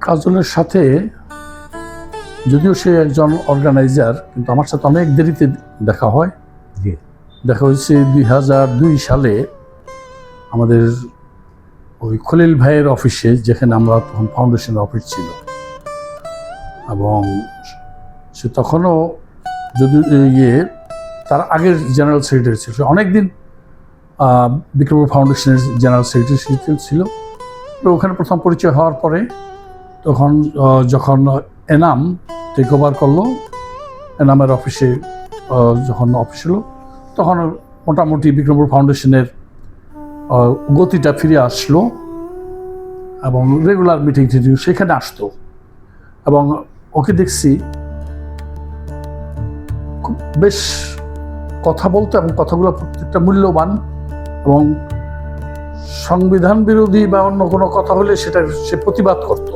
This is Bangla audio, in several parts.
কাজলের সাথে, যদিও সে একজন অর্গানাইজার, কিন্তু আমার সাথে অনেক দেরিতে দেখা হয়। দেখা হয়েছে 2002 সালে আমাদের ওই খলিল ভাইয়ের অফিসে, যেখানে আমরা তখন ফাউন্ডেশনের অফিস ছিল, এবং সে তখনও যদি তার আগের জেনারেল সেক্রেটারি ছিল। অনেকদিন বিক্রমপুর ফাউন্ডেশনের জেনারেল সেক্রেটারি ছিল। ওখানে প্রথম পরিচয় হওয়ার পরে তখন যখন এনাম টেক ওভার করলো, এনামের অফিসে যখন অফিস হলো, তখন মোটামুটি বিক্রমপুর ফাউন্ডেশনের গতিটা ফিরে আসলো এবং রেগুলার মিটিং টিটিং সেখানে আসতো। এবং ওকে দেখছি খুব বেশ কথা বলতো, এবং কথাগুলো প্রত্যেকটা মূল্যবান, এবং সংবিধান বিরোধী বা অন্য কোনো কথা হলে সেটা সে প্রতিবাদ করত।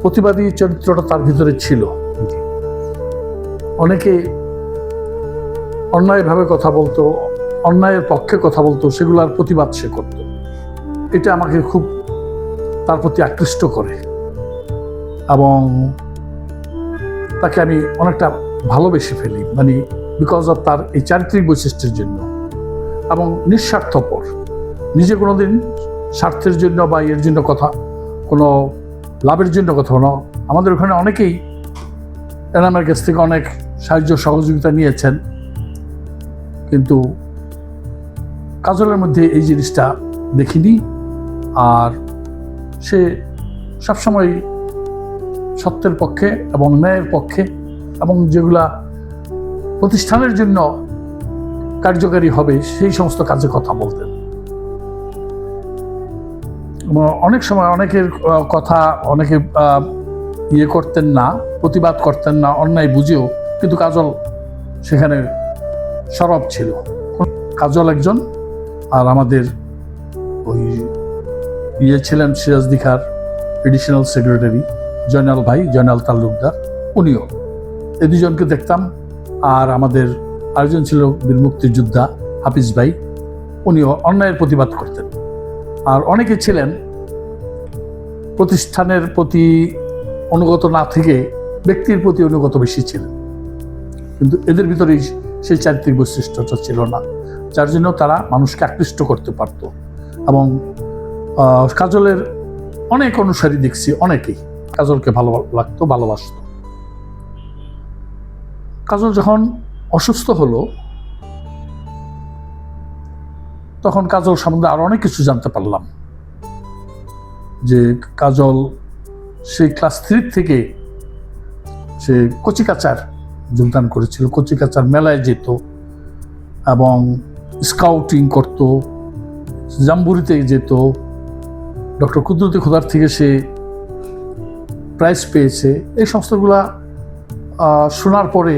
প্রতিবাদী চরিত্রটা তার ভিতরে ছিল। অনেকে অন্যায়ভাবে কথা বলতো, অন্যায়ের পক্ষে কথা বলতো, সেগুলোর প্রতিবাদ সে করত। এটা আমাকে খুব তার প্রতি আকৃষ্ট করে, এবং তাকে আমি অনেকটা ভালোবেসে ফেলি, মানে বিকজ অফ তার এই চারিত্রিক বৈশিষ্ট্যের জন্য। এবং নিঃস্বার্থপর, নিজে কোনোদিন স্বার্থের জন্য বা এর জন্য কথা, কোনো লাভের জন্য কথা না। আমাদের ওখানে অনেকেই এনামের কাছ থেকে অনেক সাহায্য সহযোগিতা নিয়েছেন, কিন্তু কাজলের মধ্যে এই জিনিসটা দেখিনি। আর সে সবসময় সত্যের পক্ষে এবং ন্যায়ের পক্ষে, এবং যেগুলা প্রতিষ্ঠানের জন্য কার্যকারী হবে সেই সমস্ত কাজে কথা বলতেন। অনেক সময় অনেকের কথা অনেকে করতেন না, প্রতিবাদ করতেন না, অন্যায় বুঝেও, কিন্তু কাজল সেখানে সরব ছিল। কাজল একজন, আর আমাদের ওই ছিলেন সিরাজদিখার এডিশনাল সেক্রেটারি জয়নাল ভাই, জয়নাল তালুকদার, উনিও। এই দুজনকে দেখতাম। আর আমাদের আরেকজন ছিল বীর মুক্তিযোদ্ধা হাফিজ ভাই, উনিও অন্যায়ের প্রতিবাদ করতেন। আর অনেকে ছিলেন প্রতিষ্ঠানের প্রতি অনুগত না থেকে ব্যক্তির প্রতি অনুগত বেশি ছিলেন, কিন্তু এদের ভিতরেই সেই চারিত্রিক বৈশিষ্ট্যটা ছিল না, যার জন্য তারা মানুষকে আকৃষ্ট করতে পারত। এবং কাজলের অনেক অনুসারী দেখছি, অনেকেই কাজলকে ভালো লাগতো, ভালোবাসত। কাজল যখন অসুস্থ হলো, তখন কাজল সম্বন্ধে আরো অনেক কিছু জানতে পারলাম। যে কাজল সেই ক্লাস 3 থেকে সে কচিকাচার যোগদান করেছিল, কচিকাচার মেলায় যেত এবং স্কাউটিং করত, জাম্বুরিতে যেত। ডক্টর কুদরতি খোদার থেকে সে প্রাইজ পেয়েছে। এই সমস্তগুলা শোনার পরে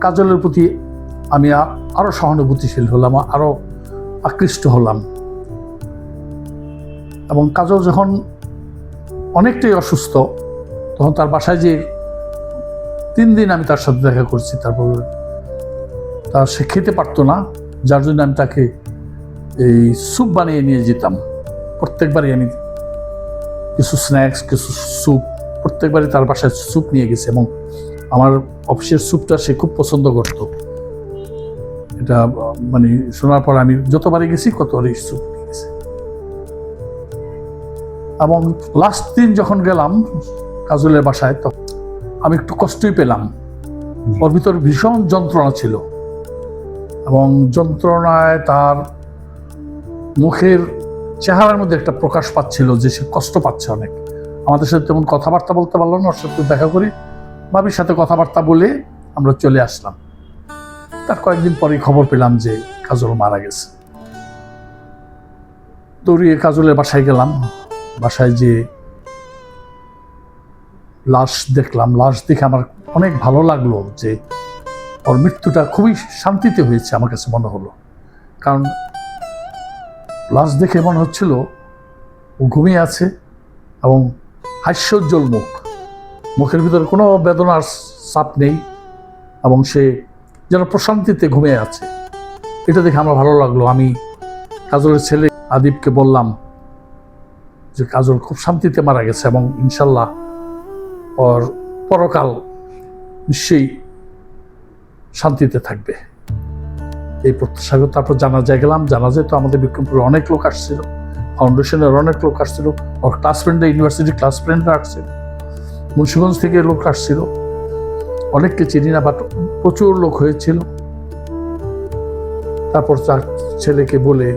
কাজলের প্রতি আমি আরো সহানুভূতিশীল হলাম, আরো আকৃষ্ট হলাম। এবং কাজল যখন অনেকটাই অসুস্থ, তখন তার বাসায় যে 3 দিন আমি তার সাথে দেখা করছি, তারপর সে খেতে পারতো না, যার জন্য আমি তাকে এই স্যুপ বানিয়ে নিয়ে যেতাম। প্রত্যেকবারই আমি কিছু স্ন্যাক্স, কিছু স্যুপ, প্রত্যেকবারই তার বাসায় স্যুপ নিয়ে গেছে, এবং আমার অফিসের স্যুপটা সে খুব পছন্দ করত। এটা মানে শোনার পর আমি যতবারই গেছি ততবারই স্যুপ নিয়ে গেছে। এবং লাস্ট দিন যখন গেলাম কাজলের বাসায়, তখন আমি একটু কষ্টই পেলাম। ওর ভিতর ভীষণ যন্ত্রণা ছিল, এবং যন্ত্রণায় তার মুখের চেহারার মধ্যে একটা প্রকাশ পাচ্ছিল যে সে কষ্ট পাচ্ছে অনেক। আমাদের সাথে তেমন কথাবার্তা বলতে পারলো না। ওর সাথে দেখা করি, ভাবির সাথে কথাবার্তা বলে আমরা চলে আসলাম। তার কয়েকদিন পরেই খবর পেলাম যে কাজল মারা গেছে। দৌড়িয়ে কাজলের বাসায় গেলাম। বাসায় যে লাশ দেখলাম, লাশ দেখে আমার অনেক ভালো লাগলো যে ওর মৃত্যুটা খুবই শান্তিতে হয়েছে, আমার কাছে মনে হলো। কারণ লাশ দেখে মনে হচ্ছিল ও ঘুমিয়ে আছে, এবং হাস্যোজ্জ্বল মুখ, মুখের ভিতরে কোনো বেদনার চাপ নেই, এবং সে যেন প্রশান্তিতে ঘুমিয়ে আছে। এটা দেখে আমার ভালো লাগলো। আমি কাজলের ছেলে আদিবকে বললাম যে কাজল খুব শান্তিতে মারা গেছে এবং ইনশাল্লাহ ওর পরকাল নিশ্চয়ই শান্তিতে থাকবে, এই প্রত্যাশা। তারপর জানাজায় গেলাম। জানাজায় তো আমাদের বিক্রমপুরে অনেক লোক আসছিল, ফাউন্ডেশনের অনেক লোক আসছিল, ওর ক্লাস ফ্রেন্ডরা, ইউনিভার্সিটির ক্লাস ফ্রেন্ডরা আসছিল, মুন্সিগঞ্জ থেকে লোক আসছিল, অনেককে চিনি না, বাট প্রচুর লোক হয়েছিল। তারপর তার ছেলেকে বলে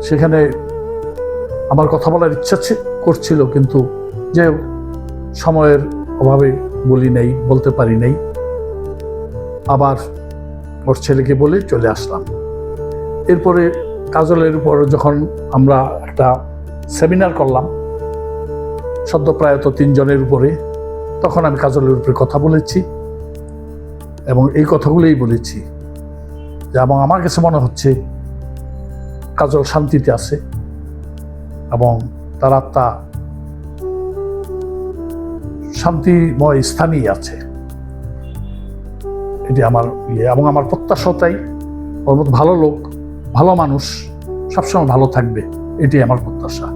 সেখানে আমার কথা বলার ইচ্ছা করছিল, কিন্তু যে সময়ের অভাবে বলতে পারি নাই। আবার ওর ছেলেকে বলে চলে আসলাম। এরপরে কাজলের উপর যখন আমরা একটা সেমিনার করলাম সদ্যপ্রায়ত 3 জনের উপরে, তখন আমি কাজলের উপরে কথা বলেছি এবং এই কথাগুলোই বলেছি যে এবং আমার কাছে মনে হচ্ছে কাজল শান্তিতে আছে এবং তার আত্মা শান্তিময় স্থানেই আছে। এটি আমার এবং আমার প্রত্যাশাটাই ওর মতো ভালো লোক, ভালো মানুষ সবসময় ভালো থাকবে, এটি আমার প্রত্যাশা।